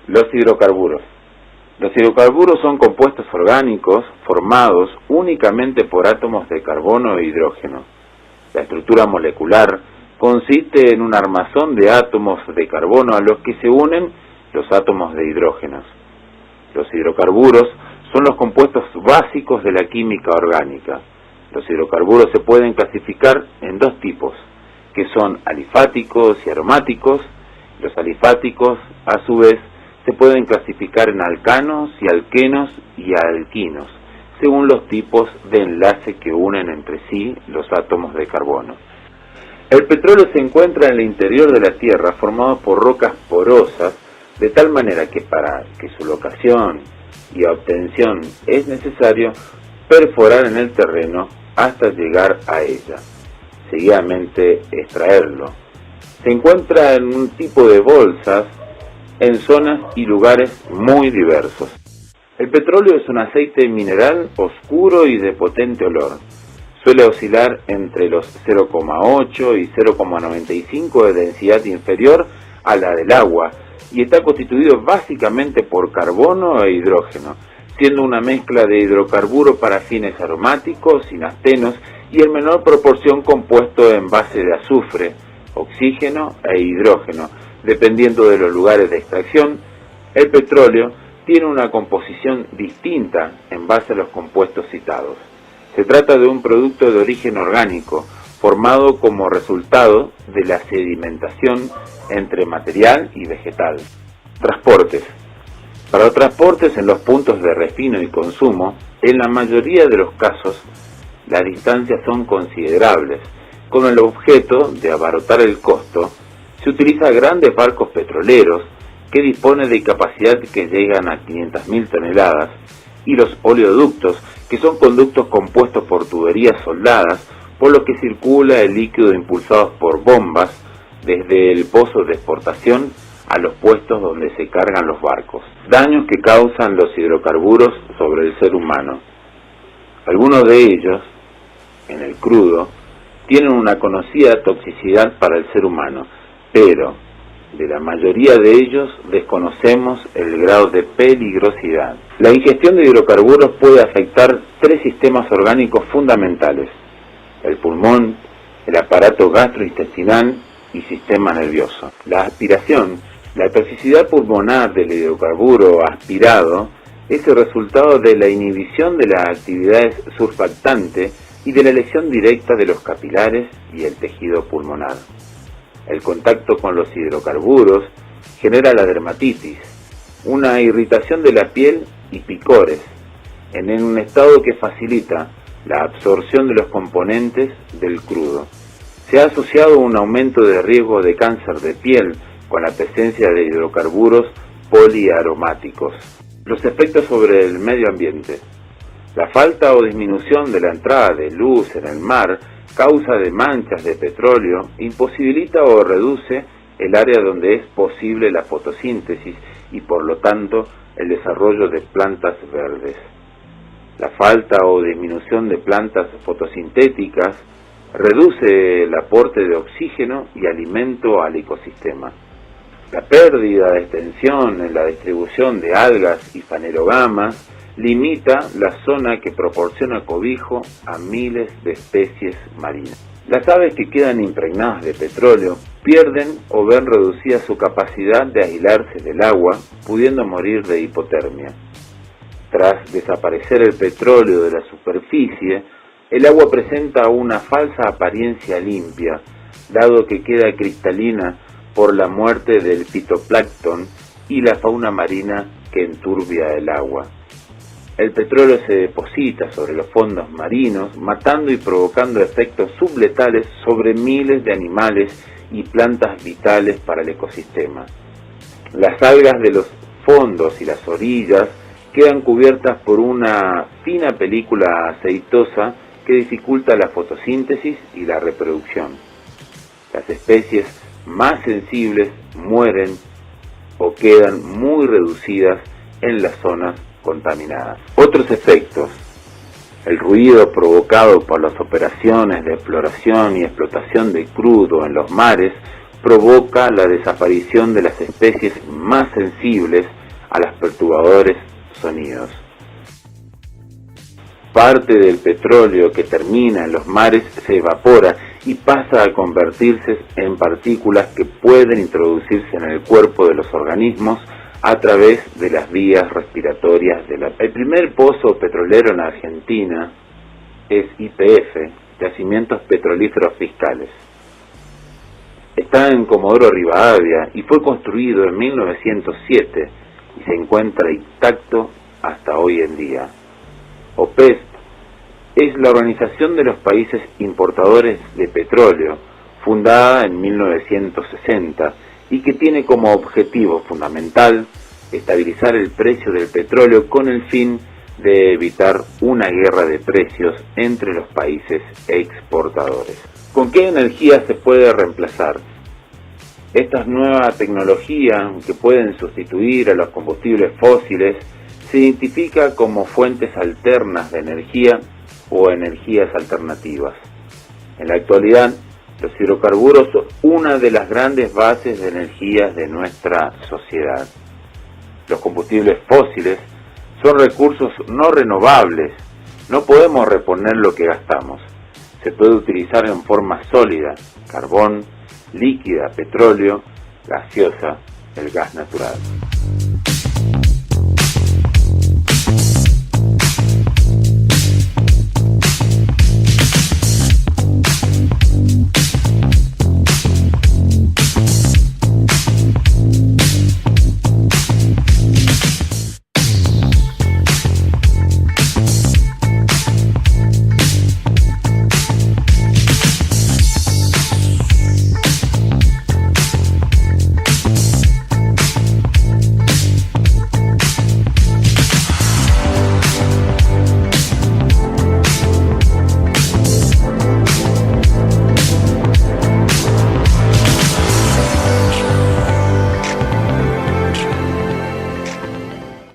Los hidrocarburos. Los hidrocarburos son compuestos orgánicos formados únicamente por átomos de carbono e hidrógeno. La estructura molecular consiste en un armazón de átomos de carbono a los que se unen los átomos de hidrógenos. Los hidrocarburos son los compuestos básicos de la química orgánica. Los hidrocarburos se pueden clasificar en dos tipos, que son alifáticos y aromáticos. Los alifáticos, a su vez, se pueden clasificar en alcanos y alquenos y alquinos, según los tipos de enlace que unen entre sí los átomos de carbono. El petróleo se encuentra en el interior de la Tierra formado por rocas porosas, de tal manera que para que su locación y obtención es necesario perforar en el terreno hasta llegar a ella, seguidamente extraerlo. Se encuentra en un tipo de bolsas en zonas y lugares muy diversos. El petróleo es un aceite mineral oscuro y de potente olor. Suele oscilar entre los 0,8 y 0,95 de densidad inferior a la del agua y está constituido básicamente por carbono e hidrógeno, siendo una mezcla de hidrocarburo para fines aromáticos y nastenos y en menor proporción compuesto en base de azufre, oxígeno e hidrógeno. Dependiendo de los lugares de extracción, el petróleo tiene una composición distinta en base a los compuestos citados. Se trata de un producto de origen orgánico, formado como resultado de la sedimentación entre material y vegetal. Transportes. Para los transportes en los puntos de refino y consumo, en la mayoría de los casos, las distancias son considerables. Con el objeto de abaratar el costo, se utiliza grandes barcos petroleros que disponen de capacidad que llegan a 500.000 toneladas y los oleoductos, que son conductos compuestos por tuberías soldadas por los que circula el líquido impulsados por bombas desde el pozo de exportación a los puestos donde se cargan los barcos. Daños que causan los hidrocarburos sobre el ser humano. Algunos de ellos, en el crudo, tienen una conocida toxicidad para el ser humano, pero de la mayoría de ellos desconocemos el grado de peligrosidad. La ingestión de hidrocarburos puede afectar tres sistemas orgánicos fundamentales: el pulmón, el aparato gastrointestinal y sistema nervioso. La aspiración, la toxicidad pulmonar del hidrocarburo aspirado, es el resultado de la inhibición de las actividades surfactantes y de la elección directa de los capilares y el tejido pulmonar. El contacto con los hidrocarburos genera la dermatitis, una irritación de la piel y picores, en un estado que facilita la absorción de los componentes del crudo. Se ha asociado un aumento de riesgo de cáncer de piel con la presencia de hidrocarburos poliaromáticos. Los efectos sobre el medio ambiente. La falta o disminución de la entrada de luz en el mar, causa de manchas de petróleo, imposibilita o reduce el área donde es posible la fotosíntesis y por lo tanto el desarrollo de plantas verdes. La falta o disminución de plantas fotosintéticas reduce el aporte de oxígeno y alimento al ecosistema. La pérdida de extensión en la distribución de algas y fanerogamas limita la zona que proporciona cobijo a miles de especies marinas. Las aves que quedan impregnadas de petróleo pierden o ven reducida su capacidad de aislarse del agua, pudiendo morir de hipotermia. Tras desaparecer el petróleo de la superficie, el agua presenta una falsa apariencia limpia, dado que queda cristalina por la muerte del fitoplancton y la fauna marina que enturbia el agua. El petróleo se deposita sobre los fondos marinos, matando y provocando efectos subletales sobre miles de animales y plantas vitales para el ecosistema. Las algas de los fondos y las orillas quedan cubiertas por una fina película aceitosa que dificulta la fotosíntesis y la reproducción. Las especies más sensibles mueren o quedan muy reducidas en las zonas contaminadas. Otros efectos: el ruido provocado por las operaciones de exploración y explotación de crudo en los mares provoca la desaparición de las especies más sensibles a los perturbadores sonidos. Parte del petróleo que termina en los mares se evapora y pasa a convertirse en partículas que pueden introducirse en el cuerpo de los organismos a través de las vías respiratorias de la... El primer pozo petrolero en Argentina es YPF, Yacimientos Petrolíferos Fiscales. Está en Comodoro Rivadavia y fue construido en 1907 y se encuentra intacto hasta hoy en día. OPEP es la Organización de los Países Importadores de Petróleo, fundada en 1960 y que tiene como objetivo fundamental estabilizar el precio del petróleo con el fin de evitar una guerra de precios entre los países exportadores. ¿Con qué energía se puede reemplazar? Esta nueva tecnología que pueden sustituir a los combustibles fósiles se identifica como fuentes alternas de energía o energías alternativas. En la actualidad, los hidrocarburos son una de las grandes bases de energías de nuestra sociedad. Los combustibles fósiles son recursos no renovables, no podemos reponer lo que gastamos. Se puede utilizar en forma sólida, carbón, líquida, petróleo, gaseosa, el gas natural.